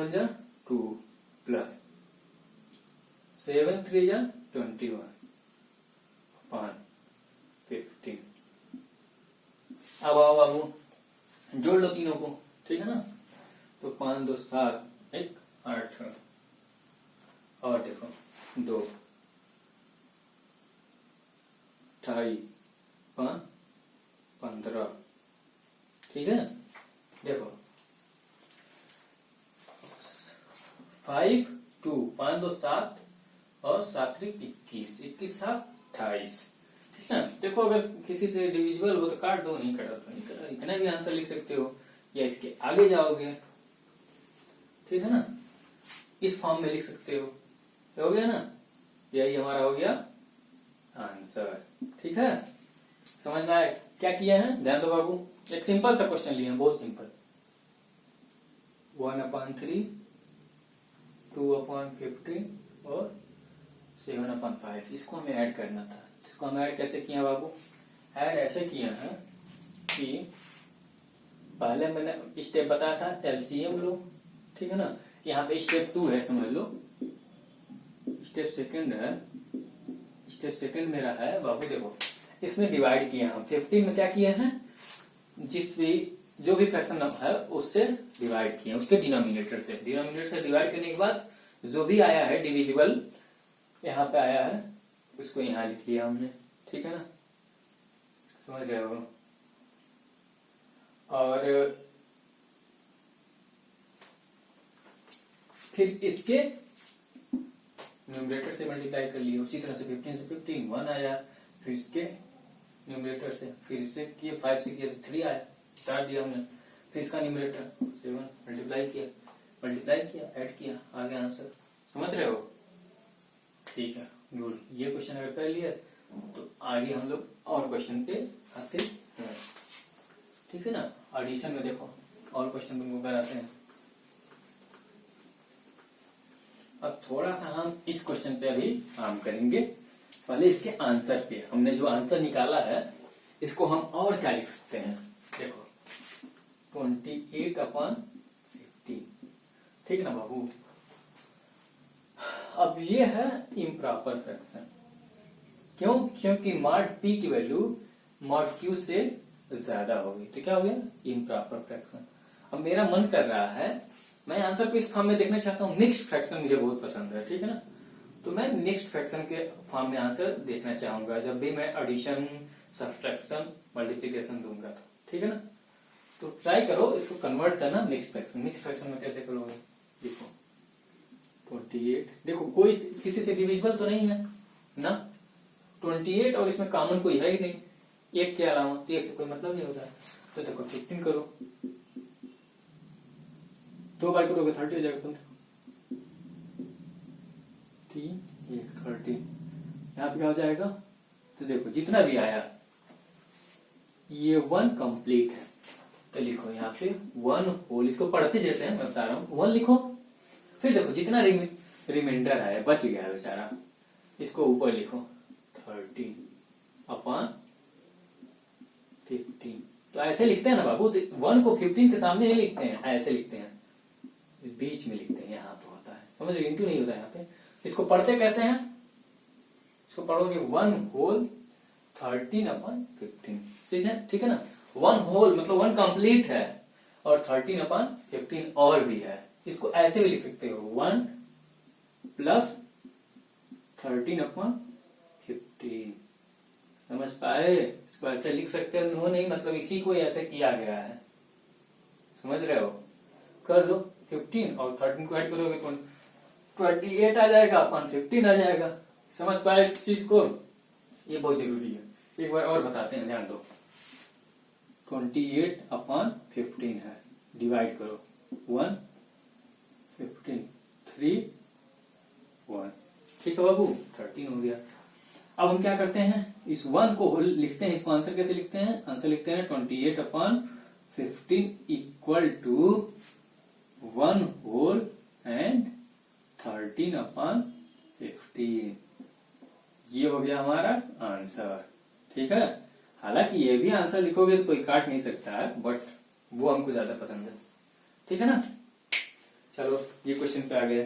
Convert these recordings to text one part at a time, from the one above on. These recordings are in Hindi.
1 जा 2 प्लस 7 3 जा 21 अपॉन 15। अब आओ बाबू जोड़ लो तीनों को, ठीक है ना। तो 5 2 7 1 8 और देखो 2 28 5 15, ठीक है ना। देखो 5 2 5 2 7 और 7 3 21 21 7 28, ठीक है ना। देखो अगर किसी से डिविजिबल हो तो काट दो, नहीं कटा तो नहीं कटा, इतना भी आंसर लिख सकते हो या इसके आगे जाओगे, ठीक है ना। इस फॉर्म में लिख सकते हो गया ना। यही हमारा हो गया आंसर, ठीक है। समझ में आया क्या किया है? ध्यान दो बाबू, एक सिंपल सा क्वेश्चन लिया है, बहुत सिंपल। 1/3 2/15 और 7/5, इसको हमें ऐड करना था। इसको हम ऐड कैसे किया बाबू? ऐड ऐसे किया है कि पहले मैंने स्टेप बताया था एलसीएम लो, ठीक है ना। यहाँ पे स्टेप 2 है समझ लो, स्टेप सेकंड है, स्टेप सेकंड मेरा है बाबू। देखो इसमें डिवाइड किया हम 15 में क्या किया है, जो भी फ्रैक्शन है उससे डिवाइड किया, उसके डिनोमिनेटर से डिवाइड करने के बाद जो भी आया है डिविजिबल यहाँ पे आया है उसको यहाँ लिख लिया हमने, ठीक है ना। समझ रहे हो। और फिर इसके न्यूमरेटर से मल्टीप्लाई कर लिया, उसी तरह से 15 से 15 1 आया, फिर इसके न्यूमरेटर से, फिर इससे किए 5 से किया 3 आया, 4 दिया हमने, फिर इसका न्यूमरेटर 7 मल्टीप्लाई किया ऐड किया, आ गया आंसर। समझ रहे हो, ठीक है गुड। ये क्वेश्चन अगर कर लिया तो आगे हम लोग और क्वेश्चन पे आते हैं, ठीक है ना। एडिशन में देखो और क्वेश्चन तुमको कराते हैं। अब थोड़ा सा हम इस क्वेश्चन पे अभी काम करेंगे, पहले इसके आंसर पे। हमने जो आंसर निकाला है इसको हम और क्या लिख सकते हैं, देखो 28/50, ठीक ना बाबू। अब ये है इम्प्रॉपर फ्रैक्शन, क्यों? क्योंकि मॉड पी की वैल्यू मॉड क्यू से ज्यादा होगी, तो क्या हो गया इम्प्रॉपर फ्रैक्शन। अब मेरा मन कर रहा है, मैं आंसर को इस फॉर्म में देखना चाहता हूँ, मिक्स्ड फ्रैक्शन मुझे बहुत पसंद है, ठीक है ना। तो मैं मिक्स्ड फ्रैक्शन के फॉर्म में आंसर देखना चाहूंगा जब भी मैं एडिशन सब्सट्रैक्शन मल्टीप्लिकेशन दूंगा, तो ठीक है ना। तो ट्राई करो इसको कन्वर्ट करना मिक्स्ड फ्रैक्शन। मिक्स्ड फ्रैक्शन में कैसे करोगे, देखो 28, देखो कोई किसी से डिविजिबल तो नहीं है ना, 28 और इसमें कॉमन कोई है ही नहीं एक के अलावा, तो एक से कोई मतलब नहीं होता है। तो देखो 15 करो, 2 बार करोगे 30 हो जाएगा, 3 1 30, यहाँ पे क्या हो जाएगा। तो देखो जितना भी आया ये 1 कंप्लीट है, तो लिखो यहाँ पे 1 होल, इसको पढ़ते जैसे हैं मैं बता रहा हूँ, 1 लिखो। फिर देखो जितना रिमाइंडर आया बच गया है बेचारा, इसको ऊपर लिखो 13/15। तो ऐसे लिखते हैं ना बाबू, तो 1 को 15 के सामने नहीं लिखते हैं, ऐसे लिखते हैं, बीच में लिखते हैं, यहाँ पे होता है, समझ लो इंटू नहीं होता है यहाँ पे। इसको पढ़ते कैसे हैं, इसको पढ़ोगे 1 होल 13/15, ठीक है ना। 1 होल मतलब 1 कंप्लीट है और 13/15 और भी है, इसको ऐसे भी लिख सकते हो 1 प्लस 13/15। समझ पाए, इसको ऐसे लिख सकते हो, नहीं मतलब इसी को ऐसे किया गया है, समझ रहे हो। कर लो 15 और 13 को ऐड करोगे तो 28 आ जाएगा, अपन 15 आ जाएगा। समझ पाए इस चीज को, ये बहुत जरूरी है। एक बार और बताते हैं, ध्यान दो। 28/15 है, डिवाइड करो 1 15 3 1, ठीक है बाबू 13 हो गया। अब हम क्या करते हैं, इस 1 को लिखते हैं, इसको आंसर कैसे लिखते हैं, आंसर लिखते हैं 28/15 इक्वल टू 1 होल एंड 13/15। ये हो गया हमारा आंसर, ठीक है। हालांकि ये भी आंसर लिखोगे तो कोई काट नहीं सकता है, बट वो हमको ज्यादा पसंद है, ठीक है ना। चलो ये क्वेश्चन पे आ गया।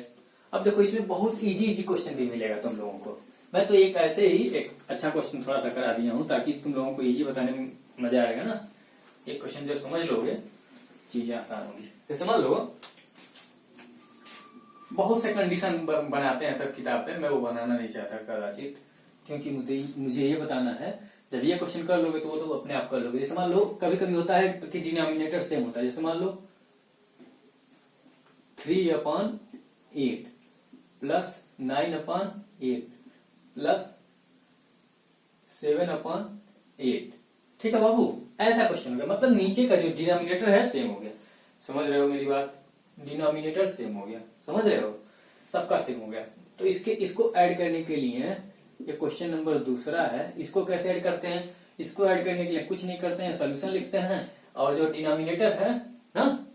अब देखो इसमें बहुत इजी इजी क्वेश्चन भी मिलेगा तुम लोगों को। मैं तो एक ऐसे ही एक अच्छा क्वेश्चन थोड़ा सा करा दिया हूं ताकि तुम लोगों को इजी बताने में मजा आएगा ना। एक क्वेश्चन जब समझ लोगे चीजें आसान होगी। तो समझ लो, बहुत से कंडीशन बनाते हैं सब किताब पे, मैं वो बनाना नहीं चाहता कदाचित, क्योंकि मुझे ये बताना है जब ये क्वेश्चन कर लोगे तो वो तो अपने आप कर लोगे। जैसे मान लो कभी कभी होता है कि डिनोमिनेटर सेम होता है, जैसे मान लो 3/8 प्लस 9/8 प्लस 7/8। ठीक है बाबू, ऐसा क्वेश्चन हो गया, मतलब नीचे का जो डिनोमिनेटर है सेम हो गया। समझ रहे हो मेरी बात? डिनोमिनेटर सेम हो गया, समझ रहे हो, सबका सेम हो गया। तो इसको ऐड करने के लिए ये क्वेश्चन नंबर दूसरा है, इसको कैसे ऐड करते हैं? इसको ऐड करने के लिए कुछ नहीं करते हैं, सॉल्यूशन लिखते हैं और जो डिनोमिनेटर है ना,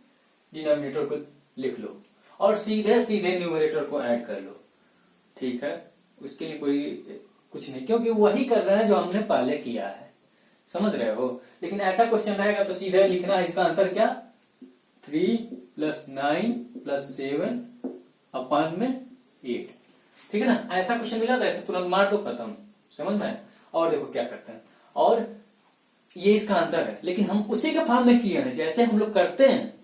डिनोमिनेटर को लिख लो और सीधे सीधे न्यूमरेटर को ऐड कर लो। ठीक है, उसके लिए कोई कुछ नहीं, क्योंकि वही कर रहे हैं जो हमने पहले किया है। समझ रहे हो? लेकिन ऐसा क्वेश्चन रहेगा तो सीधे लिखना है इसका आंसर क्या, 3 + 9 + 7 अपान में 8। ठीक है ना? ऐसा क्वेश्चन मिला तो ऐसे तुरंत मार दो, खत्म। समझ में? और देखो क्या करते हैं, और ये इसका आंसर है, लेकिन हम उसी के फॉर्म में किए हैं जैसे हम लोग करते हैं,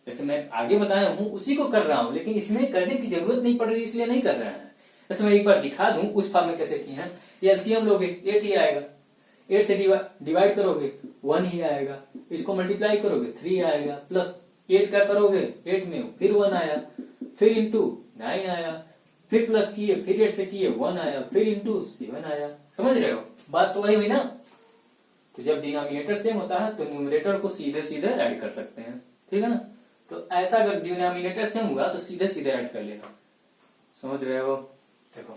जैसे मैं आगे बताया हूं उसी को कर रहा हूं, लेकिन इसमें करने की जरूरत नहीं पड़ रही इसलिए नहीं कर रहे हैं। जैसे मैं एक बार दिखा दूं उस फॉर्म में कैसे किए हैं। ये एलसीएम लोगे 8 ही आएगा, 8 से डिवाइड करोगे 1 ही आएगा, इसको मल्टीप्लाई करोगे 3 आएगा, प्लस 8 क्या करोगे 8 में फिर 1 आया, फिर इंटू 9 आया, फिर प्लस किए, फिर 8 से किए 1 आया, फिर इंटू 7 आया। समझ रहे हो? बात तो वही हुई ना। तो जब डिनोमिनेटर सेम होता है तो न्यूमरेटर को सीधे सीधे ऐड कर सकते हैं। ठीक है ना? तो ऐसा अगर डिनोमिनेटर सेम हुआ तो सीधे सीधे ऐड कर लेना। समझ रहे हो? देखो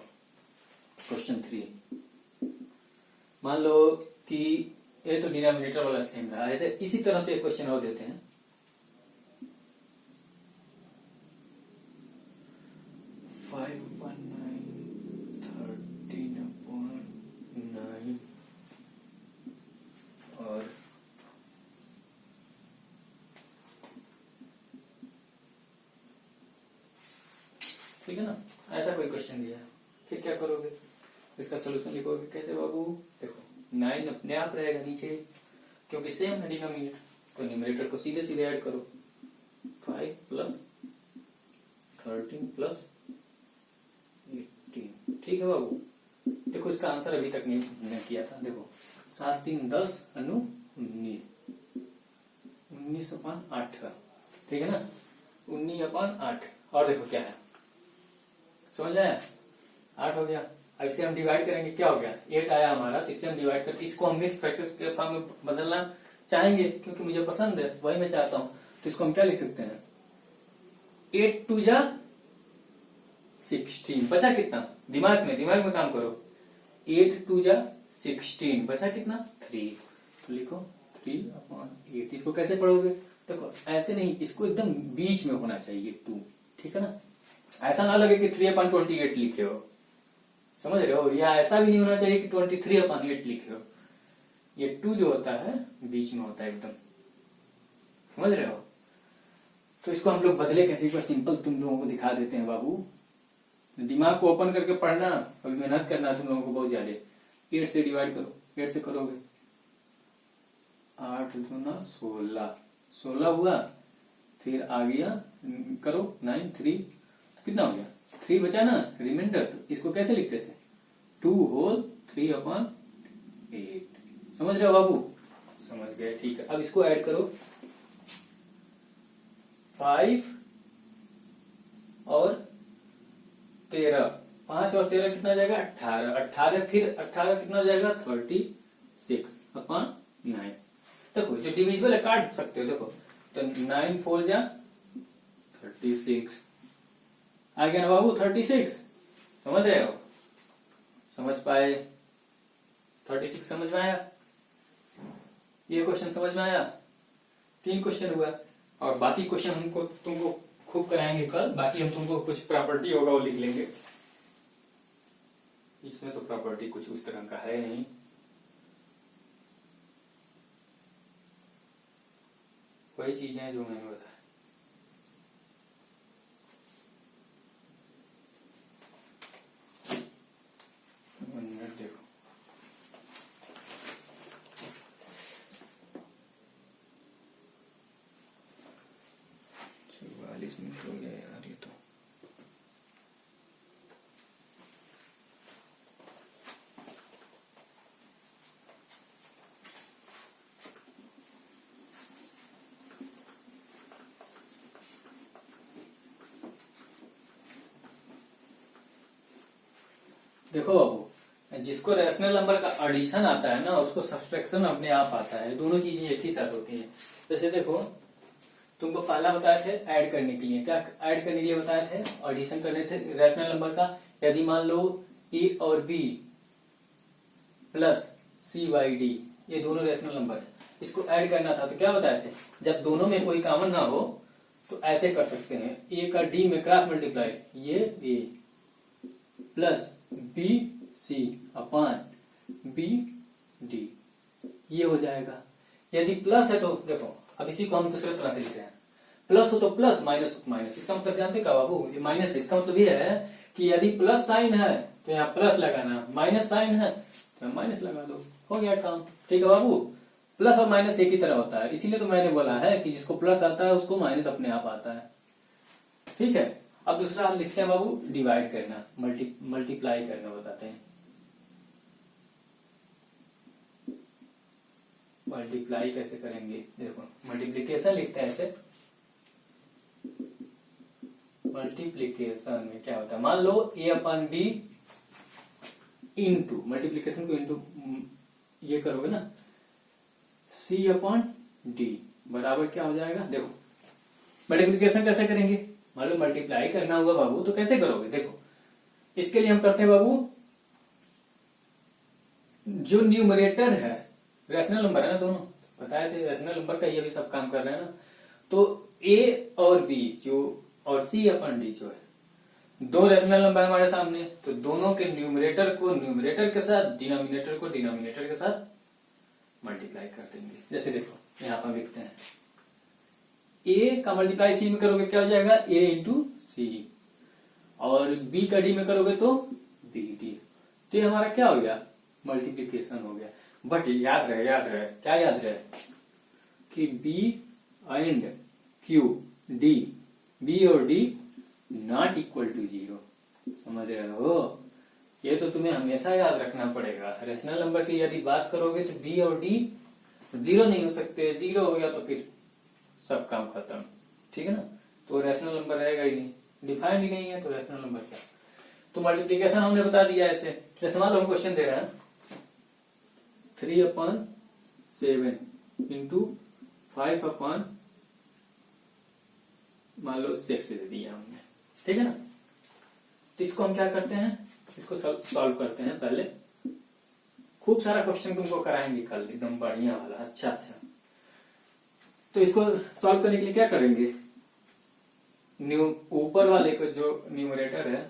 क्वेश्चन 3, मान लो कि ये तो डिनोमिनेटर वाला सेम रहा, ऐसे इसी तरह से एक क्वेश्चन और देते हैं। 5/9 13/9 और ठीक है ना, ऐसा कोई क्वेश्चन दिया, फिर क्या करोगे, इसका सोल्यूशन लिखोगे कैसे बाबू? देखो 9 अपने आप रहेगा नीचे, क्योंकि सेम है डिनोमिनेटर, तो न्यूमरेटर को सीधे सीधे ऐड करो। 5 + 13 + 18। ठीक है बाबू? देखो इसका आंसर अभी तक नहीं किया था। देखो 7 3 10 अनु 19, 19/8 का। ठीक है ना, 19/8। और देखो क्या है, समझ आया? 8 हो गया। ऐसे हम डिवाइड करेंगे, क्या हो गया 8 आया हमारा, तो इससे हम डिवाइड करके इसको हम मिक्स फैक्टर्स के फॉर्म में बदलना चाहेंगे, क्योंकि मुझे पसंद है, वही मैं चाहता हूं। तो इसको हम क्या लिख सकते हैं, 8 2 जा 16, बचा कितना, दिमाग में काम करो। 8 2 जा 16, बचा कितना 3, तो लिखो 3/8। इसको कैसे पढ़ोगे? देखो ऐसे नहीं, इसको एकदम बीच में होना चाहिए 2। ठीक है ना, ऐसा ना लगे कि 3/28 लिखे हो। समझ रहे हो? या ऐसा भी नहीं होना चाहिए कि 23/8 लिखे हो। ये 2 जो होता है बीच में होता है एकदम। समझ रहे हो? तो इसको हम लोग बदले कैसे, एक बार सिंपल तुम लोगों को दिखा देते हैं बाबू। दिमाग को ओपन करके पढ़ना, अभी मेहनत करना तुम लोगों को बहुत ज्यादा। 8 से डिवाइड करो, 8 से करोगे 8 दूना 16, 16 हुआ, फिर आ गया करो 9 3, कितना हो गया 3 बचा ना रिमाइंडर। तो इसको कैसे लिखते थे, 2 होल 3/8। समझ रहे हो बाबू? समझ गए, ठीक है। अब इसको ऐड करो, 5 और 13, 5 और 13 कितना जाएगा 18, 18 फिर 18 कितना हो जाएगा 36/9। देखो जो डिविजिबल है काट सकते हो, देखो तो 9 4 जा 36 आ गया ना बाबू 36। समझ रहे हो? समझ पाए? 36 समझ में आया? ये क्वेश्चन समझ में आया? 3 क्वेश्चन हुआ, और बाकी क्वेश्चन हमको तुमको खूब कराएंगे कल। बाकी हम तुमको कुछ प्रॉपर्टी होगा वो लिख लेंगे। इसमें तो प्रॉपर्टी कुछ उस तरह का है नहीं, वही चीजें हैं जो मैंने बताया। मिनट हो गया यार ये तो। देखो बाबू, जिसको रैशनल नंबर का एडिशन आता है ना उसको सब्सट्रैक्शन अपने आप आता है। दोनों चीजें एक ही साथ होती है। जैसे देखो, तुमको पहला बताए थे ऐड करने के लिए, क्या ऐड करने के लिए बताए थे? एडिशन करने थे रैशनल नंबर का। यदि मान लो ए और B plus C by D, ये दोनों रैशनल नंबर है, इसको ऐड करना था तो क्या बताए थे? जब दोनों में कोई कॉमन ना हो तो ऐसे कर सकते हैं, ए का डी में क्रॉस मल्टीप्लाई, ये A plus B C upon B D, ये हो जाएगा। यदि प्लस है तो देखो, अब इसी को हम दूसरे तरह से लिख रहे हैं, प्लस हो तो प्लस, माइनस हो तो माइनस। इसका मतलब जानते क्या बाबू, ये माइनस है, इसका मतलब ये है कि यदि प्लस साइन है तो यहाँ प्लस लगाना, माइनस साइन है तो यहाँ माइनस लगा दो, हो गया काम। ठीक है बाबू, प्लस और माइनस एक ही तरह होता है, इसीलिए तो मैंने बोला है कि जिसको प्लस आता है उसको माइनस अपने आप आता है। ठीक है, अब दूसरा हम लिखते हैं बाबू डिवाइड करना, मल्टीप्लाई करना बताते हैं। मल्टीप्लाई कैसे करेंगे? देखो, मल्टीप्लीकेशन लिखते हैं ऐसे। मल्टीप्लीकेशन में क्या होता है, मान लो ए अपन बी इंटू, मल्टीप्लीकेशन को इंटू ये करोगे ना, सी अपॉन डी बराबर क्या हो जाएगा? देखो मल्टीप्लीकेशन कैसे करेंगे, मान लो मल्टीप्लाई करना हुआ बाबू तो कैसे करोगे? देखो, इसके लिए हम करते हैं बाबू, जो न्यूमरेटर है, रैशनल नंबर है ना दोनों, बताए थे रैशनल नंबर का ये भी सब काम कर रहे हैं ना, तो ए और बी जो और सी अपन डी जो है, दो रैशनल नंबर हमारे सामने, तो दोनों के न्यूमरेटर को न्यूमरेटर के साथ, डिनोमिनेटर को डिनोमिनेटर के साथ मल्टीप्लाई कर देंगे। जैसे देखो यहां पर लिखते हैं, ए का मल्टीप्लाई सी में करोगे क्या हो जाएगा? ए इंटू सी, और बी का डी में करोगे तो बी डी। तो ये हमारा क्या हो गया? मल्टीप्लीकेशन हो गया। बट याद रहे क्या याद रहे कि B and Q D, B और D not equal to zero. समझ रहे हो? ये तो तुम्हें हमेशा याद रखना पड़ेगा। रैशनल नंबर की यदि बात करोगे तो बी और डी जीरो नहीं हो सकते, जीरो हो गया तो फिर सब काम खत्म। ठीक है ना, तो रैशनल नंबर रहेगा ही नहीं, डिफाइंड ही नहीं है तो रैशनल नंबर से। तो मल्टीप्लीकेशन हमने बता दिया ऐसे। जैसे मान लो हम क्वेश्चन दे रहे हैं 3/7 इंटू 5/, मान लो 6 दे दिया हमने। ठीक है ना, तो इसको हम क्या करते हैं, इसको सॉल्व करते हैं। पहले खूब सारा क्वेश्चन तुमको कराएंगे कल, एकदम बढ़िया वाला, अच्छा। तो इसको सॉल्व करने के लिए क्या करेंगे, ऊपर वाले को जो न्यूमरेटर है,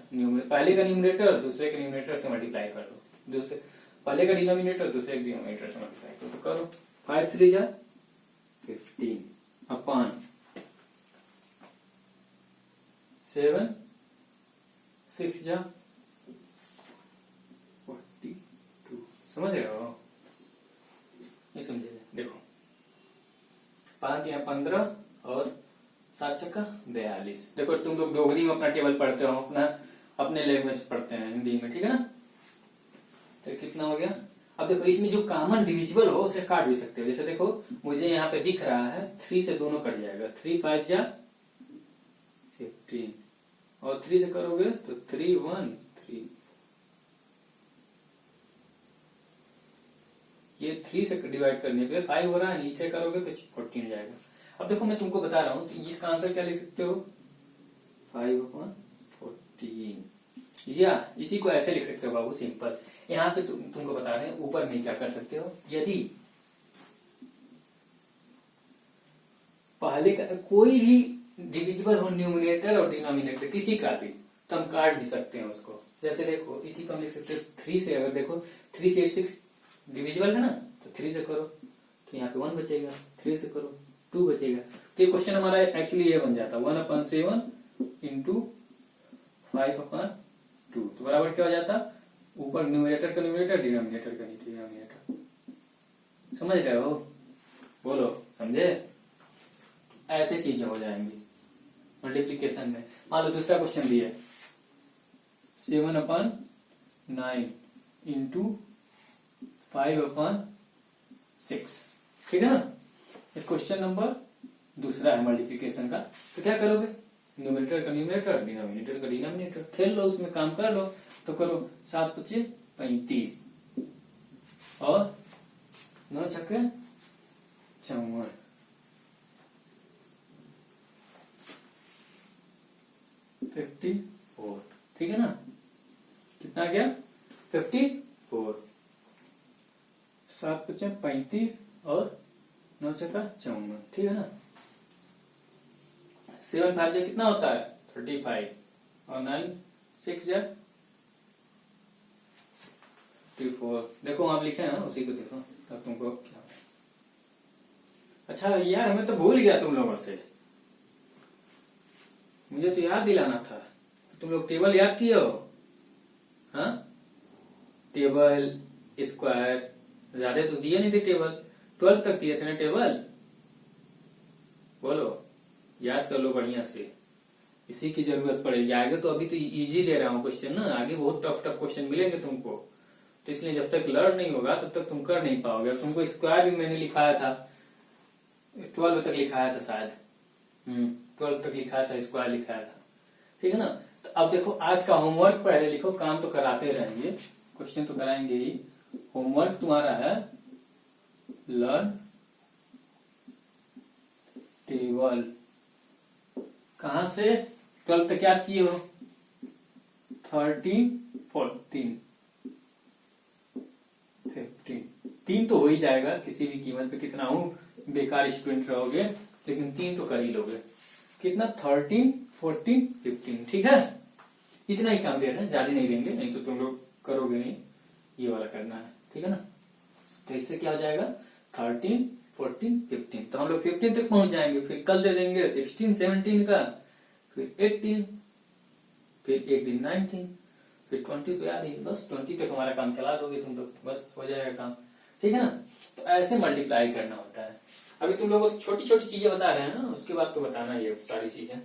पहले का न्यूमरेटर दूसरे के न्यूमरेटर से मल्टीप्लाई कर दो, दूसरे पहले का डिनोमिनेटर दूसरे के डिनोमिनेटर से मल्टीप्लाई करो। तो करो 5 3 जा 15 अपॉन 7 6 जा 42। समझ रहे हो? ये समझे? देखो 5 या 15 और 7 छक्का 42। देखो तुम लोग डोगरी में अपना टेबल पढ़ते हो, अपने लैंग्वेज पढ़ते हैं हिंदी में, ठीक है ना? तो कितना हो गया? अब देखो इसमें जो कॉमन डिविजिबल हो उसे काट भी सकते हो। जैसे देखो मुझे यहाँ पे दिख रहा है 3 से दोनों कट जाएगा, 3 5 जा 15 और 3 से करोगे तो 3 1 3। ये 3 से डिवाइड करने पे 5 हो रहा है, नीचे करोगे तो 14 जाएगा। अब देखो मैं तुमको बता रहा हूं, तो इसका आंसर क्या लिख सकते हो? 5/14, या इसी को ऐसे लिख सकते हो बाबू, सिंपल। यहाँ पे तुमको बता रहे हैं ऊपर में क्या कर सकते हो, यदि पहले का कोई भी डिविजिबल हो, न्यूमिनेटर और डिनोमिनेटर किसी का भी, तो हम काट भी सकते हैं उसको। जैसे देखो इसी को हम लिख सकते हैं 3 से, अगर देखो 3 से 6 डिविजिबल है ना, तो 3 से करो तो यहाँ पे 1 बचेगा, 3 से करो 2 बचेगा। तो ये क्वेश्चन हमारा एक्चुअली ये बन जाता 1/7 इंटू 5/2। तो बराबर क्या हो जाता? ऊपर न्यूमरेटर का न्यूमरेटर, डिनोमिनेटर का डिनोमिनेटर। समझ रहे हो? बोलो, समझे? ऐसे चीजें हो जाएंगी। मल्टीप्लीकेशन में। मान लो दूसरा क्वेश्चन दिया है 7/9 इंटू 5/6, ठीक है ना। ये क्वेश्चन नंबर दूसरा है मल्टीप्लीकेशन का। तो क्या करोगे, न्यूमरेटर का न्यूमरेटर, डिनोमिनेटर का डिनोमिनेटर, खेल लो उसमें, काम कर लो। तो करो 7 × 5 = 35 और 9 × 6 = 54, 54, ठीक है ना। कितना आ गया 54, 7 × 5 = 35 और 9 × 6 = 54, ठीक है ना। 7 × 5 कितना होता है 35 और 9 × 6 = 54। देखो आप लिखे हैं ना, उसी को देखो तब तुमको क्या। अच्छा यार मैं तो भूल गया तुम लोगों से, मुझे तो याद दिलाना था। तुम लोग टेबल याद किए हो? हाँ, टेबल स्क्वायर ज्यादा तो दिए नहीं थे टेबल, 12 तक दिए थे ना टेबल। बोलो, याद कर लो बढ़िया से, इसी की जरूरत पड़ेगी आगे। तो अभी तो इजी दे रहा हूँ क्वेश्चन ना, आगे बहुत टफ टफ क्वेश्चन मिलेंगे तुमको। तो इसलिए जब तक लर्न नहीं होगा तब तक तुम कर नहीं पाओगे। तुमको स्क्वायर भी मैंने लिखाया था 12 तक लिखाया था शायद, 12 तक लिखाया था, स्क्वायर लिखाया था, ठीक है ना। तो अब देखो आज का होमवर्क पहले लिखो, काम तो कराते रहेंगे, क्वेश्चन तो कराएंगे ही। होमवर्क तुम्हारा है लर्न टेबल। कहां से 12 तक याद किए हो? 13, 14, 15, 3 तो हो ही जाएगा किसी भी कीमत पे। कितना हूं बेकार स्टूडेंट रहोगे, लेकिन 3 तो कर ही लोगे। कितना 13, 14, 15, ठीक है। इतना ही काम दे रहे हैं, ज्यादा नहीं देंगे, नहीं तो तुम लोग करोगे नहीं। ये वाला करना है, ठीक है ना। तो इससे क्या हो जाएगा 13, 14, 15। तो हम लोग 15 तक पहुंच जाएंगे, फिर कल दे देंगे 16, 17 का, फिर 18, फिर एक दिन 19, फिर 20 तो याद ही, बस 20 तक हमारा काम चला दोगे तुम लोग, बस हो जाएगा काम, ठीक है ना। तो ऐसे मल्टीप्लाई करना होता है। अभी तुम लोगों को छोटी छोटी चीजें बता रहे हैं ना, उसके बाद तो बताना ये सारी चीजें।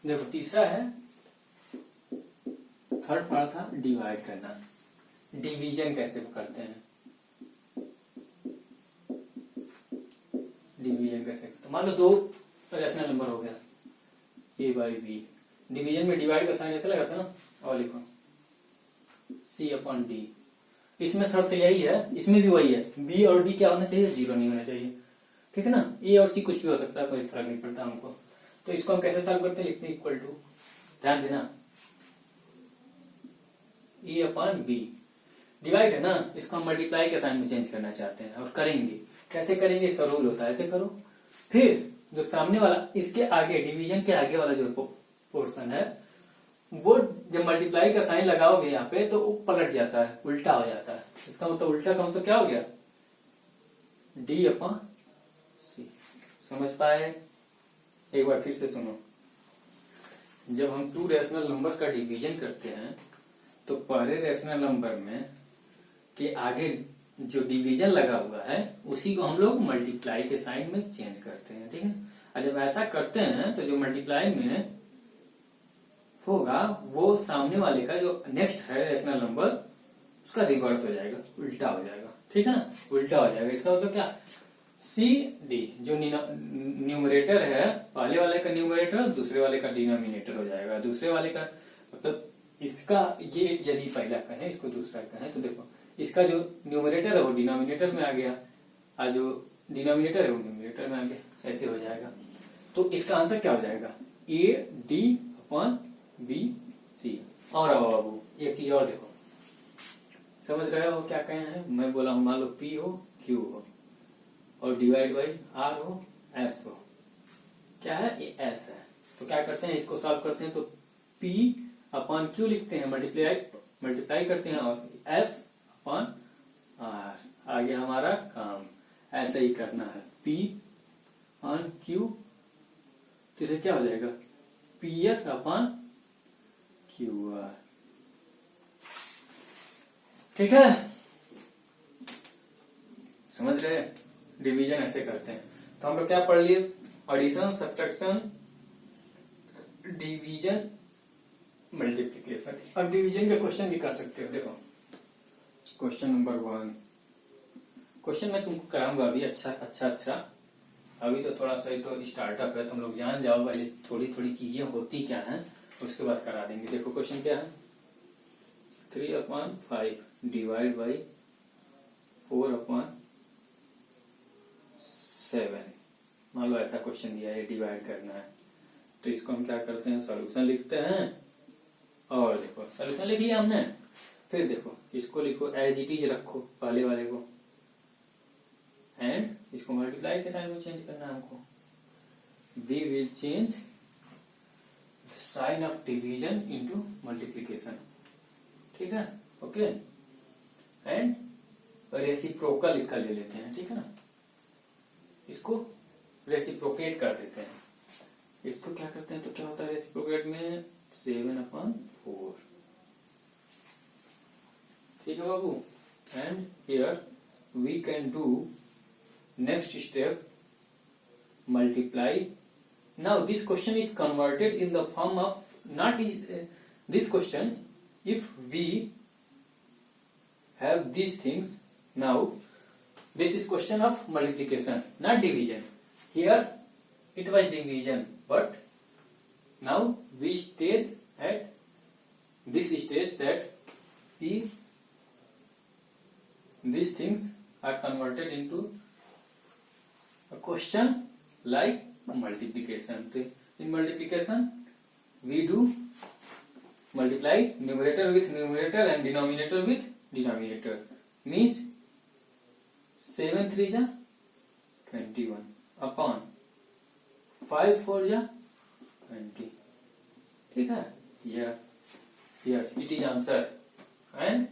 देखो तीसरा है, थर्ड पार्ट था डिवाइड करना। डिवीजन कैसे करते हैं, डिवीजन कैसे करते, मान लो 2 रेशनल नंबर हो गया a/b। डिवीजन में डिवाइड का साइन ऐसे लगाते हैं ना, और लिखो c/d। इसमें शर्त यही है, इसमें भी वही है, b और d क्या होना चाहिए, 0 नहीं होना चाहिए, ठीक है ना। a और c कुछ भी हो सकता है, कोई फर्क नहीं पड़ता हमको। तो इसको हम कैसे सॉल्व करते हैं, लिखते हैं इक्वल टू, ध्यान देना, a/b। डिवाइड है ना, इसको हम मल्टीप्लाई के साइन में चेंज करना चाहते हैं, और करेंगे कैसे करेंगे, इसका रूल होता है, ऐसे करो। फिर जो सामने वाला, इसके आगे डिवीजन के आगे वाला जो पोर्शन है, वो जब मल्टीप्लाई का साइन लगाओगे यहाँ पे तो वो पलट जाता है, उल्टा हो जाता है। इसका मतलब उल्टा का मतलब क्या हो गया, d/c। समझ पाए? एक बार फिर से सुनो, जब हम 2 रेशनल नंबर का डिवीजन करते हैं तो पहले रेशनल नंबर में के आगे जो डिवीजन लगा हुआ है उसी को हम लोग मल्टीप्लाई के साइन में चेंज करते हैं, ठीक है। और जब ऐसा करते हैं तो जो मल्टीप्लाई में होगा वो सामने वाले का जो नेक्स्ट है रेशनल नंबर, उसका रिवर्स हो जाएगा, उल्टा हो जाएगा, ठीक है ना, उल्टा हो जाएगा। इसका मतलब क्या, CD जो न्यूमरेटर है, पहले वाले का न्यूमरेटर दूसरे वाले का डिनोमिनेटर हो जाएगा। दूसरे वाले का मतलब इसका, ये यदि पहला का है इसको दूसरा का है, तो देखो इसका जो न्यूमरेटर है वो डिनोमिनेटर में आ गया, और जो डिनोमिनेटर है वो न्यूमरेटर में आ गया, ऐसे हो जाएगा। तो इसका आंसर क्या हो जाएगा, AD/BC। और अब बाबू एक चीज और देखो, समझ रहे हो क्या कहे हैं, मैं बोला हूं मान लो P हो Q हो और डिवाइड बाई R हो S हो, क्या है ये S है। तो क्या करते हैं, इसको सॉल्व करते हैं, तो P अपॉन क्यू लिखते हैं, मल्टीप्लाई करते हैं, और एस अपॉन आर। आगे हमारा काम ऐसे ही करना है, पी ऑन क्यू, तो इसे क्या हो जाएगा, P S upon Q R. ठीक है, समझ रहे, डिवीजन ऐसे करते हैं। तो हम लोग क्या पढ़ लिए, एडिशन, सब्ट्रैक्शन, डिवीजन, मल्टीप्लिकेशन। अब डिवीजन के क्वेश्चन भी कर सकते हो। देखो क्वेश्चन नंबर 1, क्वेश्चन मैं तुमको कराऊंगा अभी। अच्छा अभी तो थोड़ा सा तो स्टार्टअप है, तुम लोग जान जाओ पहले थोड़ी थोड़ी चीजें होती क्या हैं, उसके बाद करा देंगे। देखो क्वेश्चन क्या है, 3/5 डिवाइड बाई 4/7। मान लो ऐसा क्वेश्चन दिया है, डिवाइड करना है, तो इसको हम क्या करते हैं, सॉल्यूशन लिखते हैं। और देखो सॉल्यूशन लिख लिया हमने, फिर देखो इसको लिखो एज इट इज रखो पहले वाले को, एंड इसको मल्टीप्लाई के साइन में चेंज करना है हमको। We will change sign of division into multiplication. ठीक है, ओके। एंड रेसिप्रोकल इसका ले लेते हैं, ठीक है ना, इसको रेसिप्रोकेट कर देते हैं। इसको क्या करते हैं, तो क्या होता है रेसिप्रोकेट में, 7/4। ठीक है बाबू, and here we can do next step, multiply. Now this question is converted in the form of, not is this question, if we have these things. Now this is question of multiplication, not division. Here it was division, but now we stage at this stage that these things are converted into a question like multiplication. In multiplication we do multiply numerator with numerator and denominator with denominator. Means 7 3 जा 21 upon 5 4 जा 20. ठीक है, here it is answer, and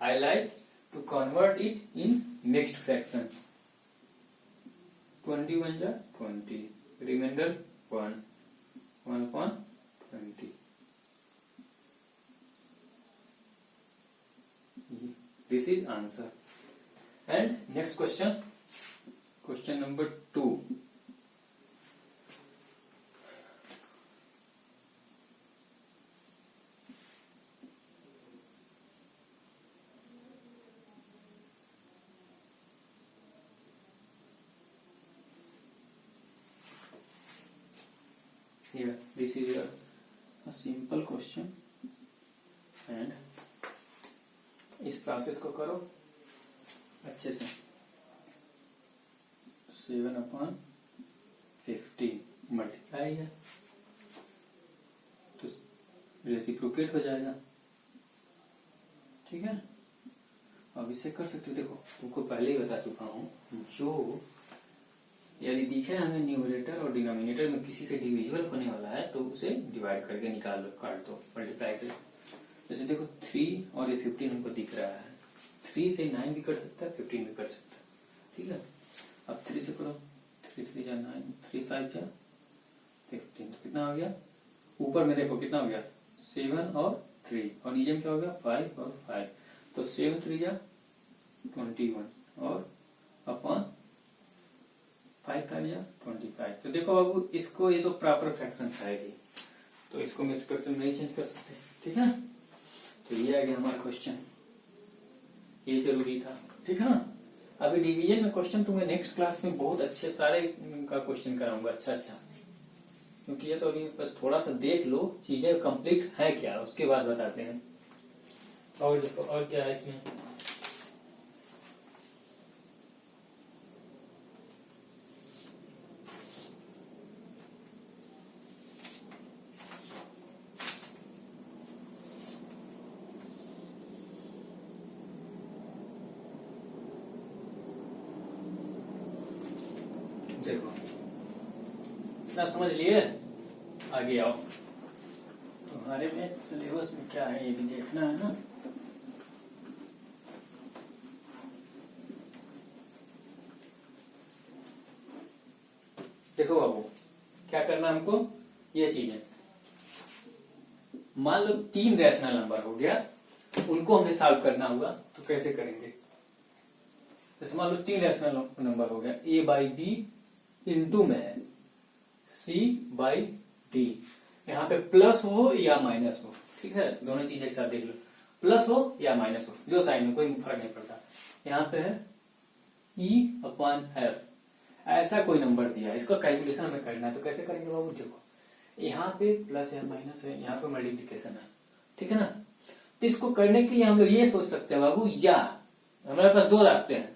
I like to convert it in mixed fraction. 21 जा 20, remainder 1 upon 20. This is answer. And next question, question number 2. Here this is a simple question, and इस प्रोसेस को करो अच्छे से। 7/50 मल्टीप्लाई है तो रेसिप्रोकेट हो जाएगा। ठीक है, अब इसे कर सकते हो। देखो तुमको पहले ही बता चुका हूं, जो यदि दिखे हमें न्यूमरेटर और डिनोमिनेटर में किसी से डिविजिबल होने वाला है तो उसे डिवाइड करके निकाल लो, काट दो, मल्टीप्लाई कर। जैसे देखो 3 और ये 15 हमको दिख रहा है, 3 से 9 भी कर सकता है, 15 भी कर सकता है। ठीक है, अब 3 से करो, 3 3 जा 9, 3 5 जा 15, तो कितना हो गया, ऊपर में देखो कितना हो गया 7 और 3, और नीचे में क्या हो गया 5 और 5, तो 7 3 जा 21 और अपॉन 5 5 जा 25। तो देखो अब इसको, ये तो प्रॉपर फ्रैक्शन खाएगी, तो इसको मिक्स फ्रैक्शन में नहीं चेंज कर सकते। ठीक है, तो ये आ गया हमारा क्वेश्चन, ये जरूरी था। ठीक है ना, अभी डिवीजन में क्वेश्चन तुम्हें नेक्स्ट क्लास में बहुत अच्छे सारे का क्वेश्चन कराऊंगा। अच्छा, क्योंकि ये तो अभी बस थोड़ा सा देख लो चीजें कंप्लीट है क्या, उसके बाद बताते हैं। और देखो और क्या है इसमें, देखो इतना समझ लिए, आगे आओ। तो बारे में, सिलेबस में क्या है ये भी देखना है ना। देखो बाबू, क्या करना है हमको, ये चीजें, मान लो 3 रैशनल नंबर हो गया, उनको हमें सॉल्व करना होगा, तो कैसे करेंगे। जैसे मान लो 3 रैशनल नंबर हो गया, a बाई बी इंटू में है c बाई डी, यहाँ पे प्लस हो या माइनस हो, ठीक है, दोनों चीज एक साथ देख लो, प्लस हो या माइनस हो, जो साइड में कोई फर्क नहीं पड़ता। यहाँ पे है e अपॉन एफ, ऐसा कोई नंबर दिया, इसका कैलकुलेशन हमें करना है, तो कैसे करेंगे बाबू। देखो यहाँ पे प्लस या माइनस है, यहाँ पे मल्टीप्लीकेशन है, ठीक है ना। तो इसको करने के लिए हम लोग ये सोच सकते हैं बाबू, या हमारे पास 2 रास्ते हैं,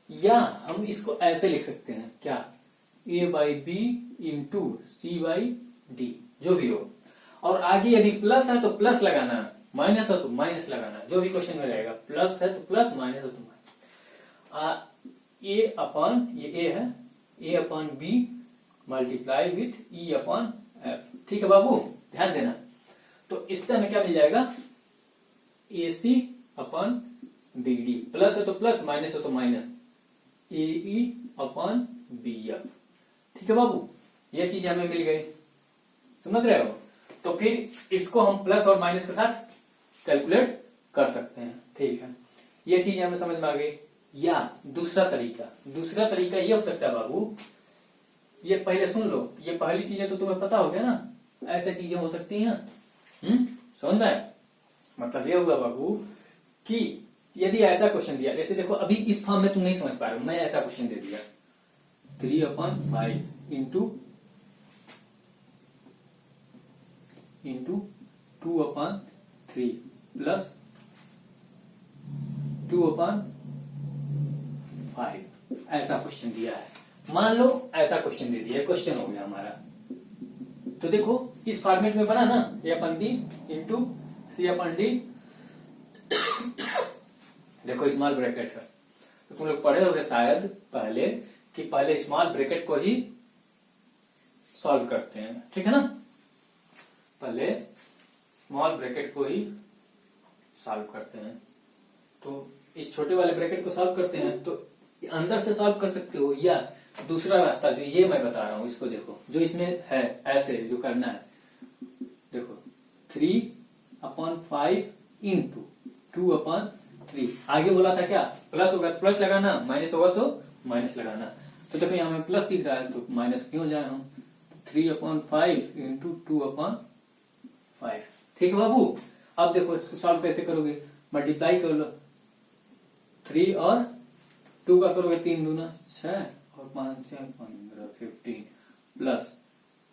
या हम इसको ऐसे लिख सकते हैं, क्या, a by B into C by D, जो भी हो, और आगे यदि प्लस है तो प्लस लगाना, माइनस हो तो माइनस लगाना, जो भी क्वेश्चन में रहेगा, प्लस है तो प्लस, माइनस हो तो माइनस। ए अपॉन, ये ए है, A upon B multiply with E upon F, ठीक है बाबू, ध्यान देना। तो इससे हमें क्या मिल जाएगा, ए सी अपॉन बी डी, प्लस है तो प्लस, माइनस हो तो माइनस, ए ई अपॉन बी एफ, ठीक है बाबू, ये चीज हमें मिल गई, समझ रहे हो। तो फिर इसको हम प्लस और माइनस के साथ कैलकुलेट कर सकते हैं, ठीक है, ये चीज हमें समझ में आ गई। या दूसरा तरीका ये हो सकता है बाबू, ये पहले सुन लो, ये पहली चीजें तो तुम्हें पता हो गया ना, ऐसे चीजें हो सकती हैं, समझ में। मतलब ये हुआ बाबू कि यदि ऐसा क्वेश्चन दिया, जैसे देखो अभी इस फॉर्म में तुम नहीं समझ पा रहे हो, मैं ऐसा क्वेश्चन दे दिया 3/5 इंटू 2/3 प्लस 2/5, ऐसा क्वेश्चन दिया है। मान लो ऐसा क्वेश्चन दे दिया, क्वेश्चन हो गया हमारा, तो देखो इस फॉर्मेट में बना ना, ए अपन बी इंटू सी अपन डी, देखो स्मॉल ब्रैकेट है, तो तुम लोग पढ़े होंगे शायद पहले कि पहले स्मॉल ब्रैकेट को ही सॉल्व करते हैं, ठीक है ना, पहले स्मॉल ब्रैकेट को ही सॉल्व करते हैं। तो इस छोटे वाले ब्रैकेट को सॉल्व करते हैं, तो अंदर से सॉल्व कर सकते हो, या दूसरा रास्ता जो ये मैं बता रहा हूं, इसको देखो, जो इसमें है ऐसे जो करना है, देखो 3/5 इंटू 2/3, आगे बोला था क्या, प्लस होगा तो प्लस लगाना, माइनस होगा तो माइनस लगाना, तो देखो यहाँ में प्लस दिख रहा है तो माइनस क्यों जाए हम, 3/5 इंटू 2/5, ठीक है बाबू। अब देखो इसको सॉल्व कैसे करोगे, मल्टीप्लाई कर लो, 3 और 2 का करोगे 3 दूना 6 और 5 6 15 15 प्लस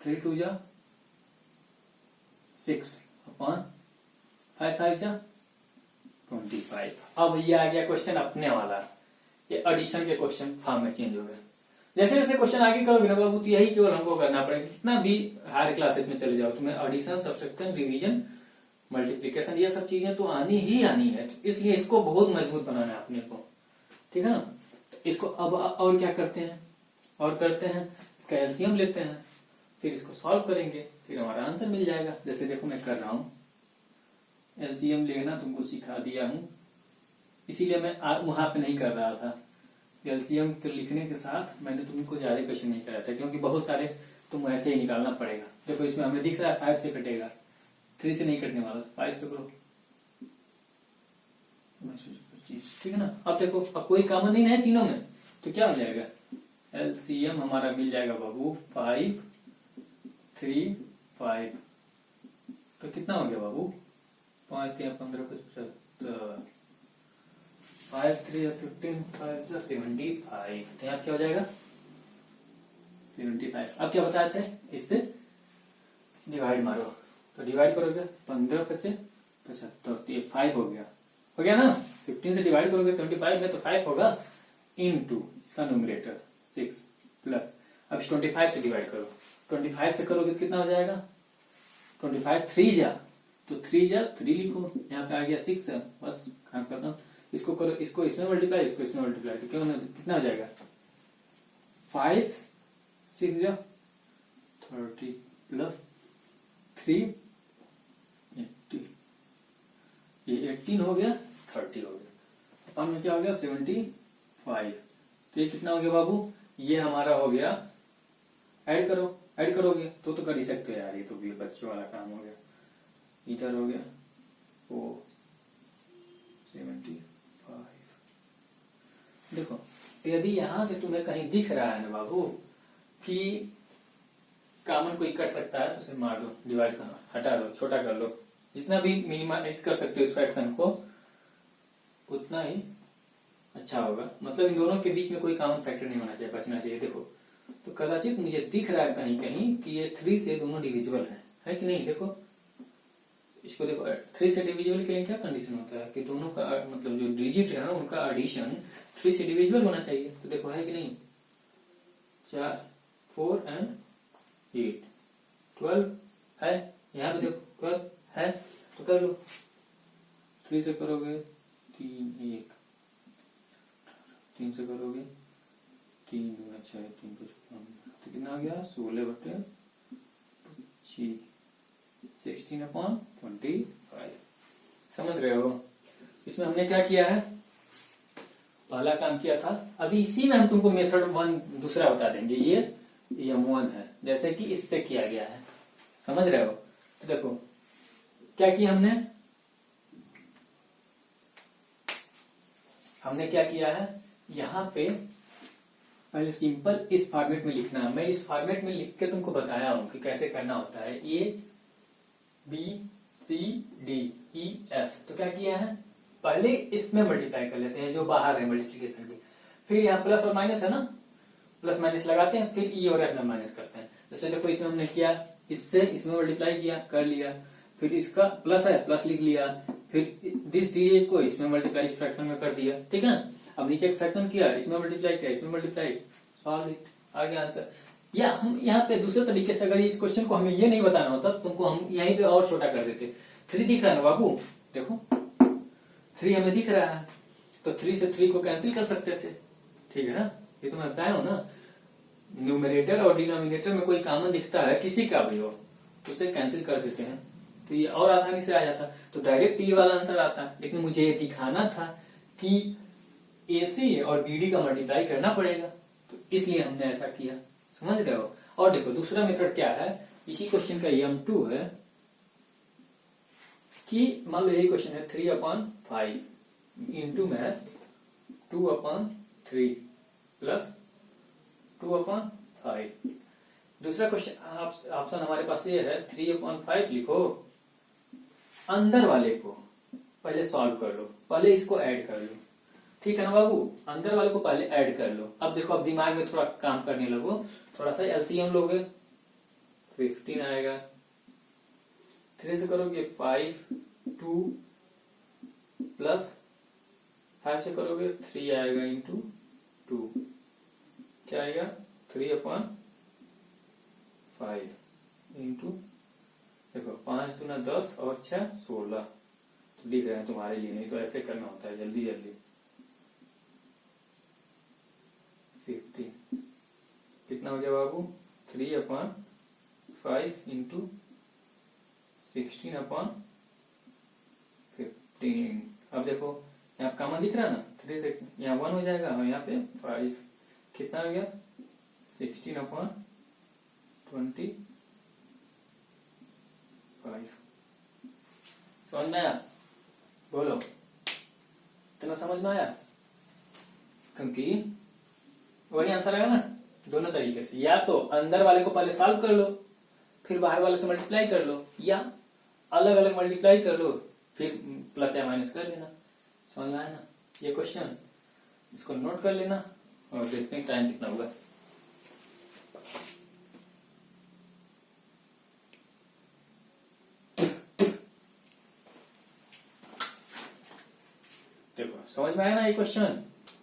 3 2 जा 6/5 5 जा 25। अब ये आ गया क्वेश्चन अपने वाला, ये एडिशन के क्वेश्चन फॉर्म में चेंज हो गए। जैसे जैसे क्वेश्चन आगे करोगे ना बाबू, तो यही केवल हमको करना पड़ेगा, कितना भी हायर क्लासेस में चले जाओ, तुम्हें एडिशन, सब्ट्रैक्शन, डिवीजन, मल्टीप्लिकेशन, ये सब चीजें तो आनी ही आनी है, इसलिए इसको बहुत मजबूत बनाना है अपने को, ठीक है ना। तो इसको अब और क्या करते हैं, इसका एलसीएम लेते हैं, फिर इसको सॉल्व करेंगे, फिर हमारा आंसर मिल जाएगा। जैसे देखो मैं कर रहा हूं, एलसीएम लेना तुमको सिखा दिया हूं, इसीलिए मैं वहां पे नहीं कर रहा था, एलसीएम के लिखने के साथ मैंने तुमको ज्यादा क्वेश्चन नहीं कराया था, क्योंकि बहुत सारे तुम ऐसे ही निकालना पड़ेगा। देखो इसमें हमें दिख रहा है 5 से कटेगा, 3 से नहीं कटने वाला, 5 से करो, ठीक है ना। अब देखो अब कोई कॉमन नहीं है तीनों में, तो क्या हो जाएगा, एलसीएम हमारा मिल जाएगा बाबू 5 3 5, तो कितना हो गया बाबू, 5 3 15 75, 5 3 15 5 75, तो यहाँ क्या हो जाएगा 75। अब क्या बताए थे, इससे डिवाइड मारो, तो डिवाइड करोगे 15 × 75, तो ये 5 हो गया ना, 15 से डिवाइड करोगे 75 में तो 5 होगा, इनटू इसका न्यूमरेटर 6 प्लस, अब 25 से डिवाइड करो, 25 से करोगे कितना हो जाएगा, 25 3 जा, तो 3 जा 3 लिखो, यहाँ पे आ गया 6 है, बस काम करता हूँ, इसको करो, इसको इसमें मल्टीप्लाई, इसको इसमें मल्टीप्लाई, तो कितना हो जाएगा 5 6 जा 30 प्लस 3 ये 18 हो गया, 30 हो गया, अपन में क्या हो गया 75। तो ये कितना हो गया बाबू, ये हमारा हो गया, ऐड करो, ऐड करोगे तो कर ही सकते हो यार, ये तो भी बच्चों वाला काम हो गया। इधर हो गया 475। देखो यदि यहां से तुम्हें कहीं दिख रहा है ना बाबू कि कॉमन कोई कर सकता है तो उसे मार दो, डिवाइड कर हटा दो, छोटा कर लो, जितना भी मिनिमाइज कर सकते हो इस फ्रैक्शन को उतना ही अच्छा होगा। मतलब इन दोनों के बीच में कोई कॉमन फैक्टर नहीं होना चाहिए, बचना चाहिए। देखो तो कदाचित मुझे दिख रहा है कहीं कहीं कि ये 3 से दोनों डिविजिबल है कि नहीं। देखो इसको देखो, 3 से डिविजिबल के लिए क्या कंडीशन होता है कि दोनों का मतलब जो डिजिट है ना उनका एडिशन 3 से डिविजिबल होना चाहिए। तो देखो है कि नहीं, 4 4 एंड 8 12 है, यहाँ पे देखो 12 है, तो कर लो। 3 से करोगे 3 1, 3 से करोगे 3 अच्छा है 3 तो कितना आ गया 16/25, 16/25। समझ रहे हो। इसमें हमने क्या किया है, पहला काम किया था, अभी इसी में हम तुमको मेथड 1 दूसरा बता देंगे। ये M1 है, जैसे कि इससे किया गया है, समझ रहे हो। तो देखो क्या किया हमने क्या किया है, यहाँ पे पहले सिंपल इस फॉर्मेट में लिखना है। मैं इस फॉर्मेट में लिख के तुमको बताया हूं कि कैसे करना होता है, ABCDEF। तो क्या किया है, पहले इसमें मल्टीप्लाई कर लेते हैं जो बाहर है मल्टीप्लीकेशन की, फिर यहाँ प्लस और माइनस है ना, प्लस माइनस लगाते हैं, फिर E और F में माइनस करते हैं। जैसे देखो इसमें हमने किया, इससे इसमें मल्टीप्लाई किया, कर लिया, फिर इसका प्लस है प्लस लिख लिया, फिर दिस डीज को इसमें मल्टीप्लाई इस फ्रैक्शन में कर दिया, ठीक है ना। अब नीचे एक फ्रैक्शन किया, इसमें मल्टीप्लाई किया, इसमें मल्टीप्लाई, सॉल्व इट, आ गया आंसर। या हम यहाँ पे दूसरे तरीके से अगर इस क्वेश्चन को हमें ये नहीं बताना होता तुमको, हम यहीं पे और छोटा कर देते। 3 दिख रहा है ना बाबू, देखो 3 हमें दिख रहा है, तो 3 से 3 को कैंसिल कर सकते थे, ठीक है ना। ये तो मैं बताया हूं ना, न्यूमरेटर और डिनोमिनेटर में कोई कॉमन दिखता है किसी का भी हो तो उसे कैंसिल कर देते हैं, तो ये और आसानी से आ जाता, तो डायरेक्ट ये वाला आंसर आता। लेकिन मुझे ये दिखाना था कि AC और BD का मल्टीप्लाई करना पड़ेगा, तो इसलिए हमने ऐसा किया, समझ रहे हो। और देखो दूसरा मेथड क्या है, इसी क्वेश्चन का M2 है कि मान लो यही क्वेश्चन है 3/5 इंटू में 2/3 प्लस 2/5। दूसरा क्वेश्चन ऑप्शन हमारे पास ये है 3/5 लिखो, अंदर वाले को पहले सॉल्व कर लो, पहले इसको ऐड कर लो, ठीक है ना बाबू। अंदर वाले को पहले ऐड कर लो। अब देखो अब दिमाग में थोड़ा काम करने लगो, थोड़ा सा LCM लोगे, 15 आएगा, 3 से करोगे 5 2 प्लस 5 से करोगे 3 आएगा इंटू 2, क्या आएगा 3/5 इंटू, देखो 5 दूना 10 और 6 16, तो लिख रहे हैं तुम्हारे लिए, नहीं तो ऐसे करना होता है जल्दी जल्दी। 15 कितना हो गया बाबू, 3/5 इंटू 16/15। अब देखो यहाँ कॉमन दिख रहा है ना, 3 से यहाँ 1 हो जाएगा और यहाँ पे 5, कितना हो गया 16/25। समझ में आया, बोलो इतना समझ में आया, क्योंकि वही आंसर आएगा ना दोनों तरीके से। या तो अंदर वाले को पहले सॉल्व कर लो, फिर बाहर वाले से मल्टीप्लाई कर लो, या अलग अलग मल्टीप्लाई कर लो फिर प्लस या माइनस कर लेना। समझ में आया ना ये क्वेश्चन, इसको नोट कर लेना और देखते हैं टाइम कितना होगा। देखो समझ में आया ना ये क्वेश्चन।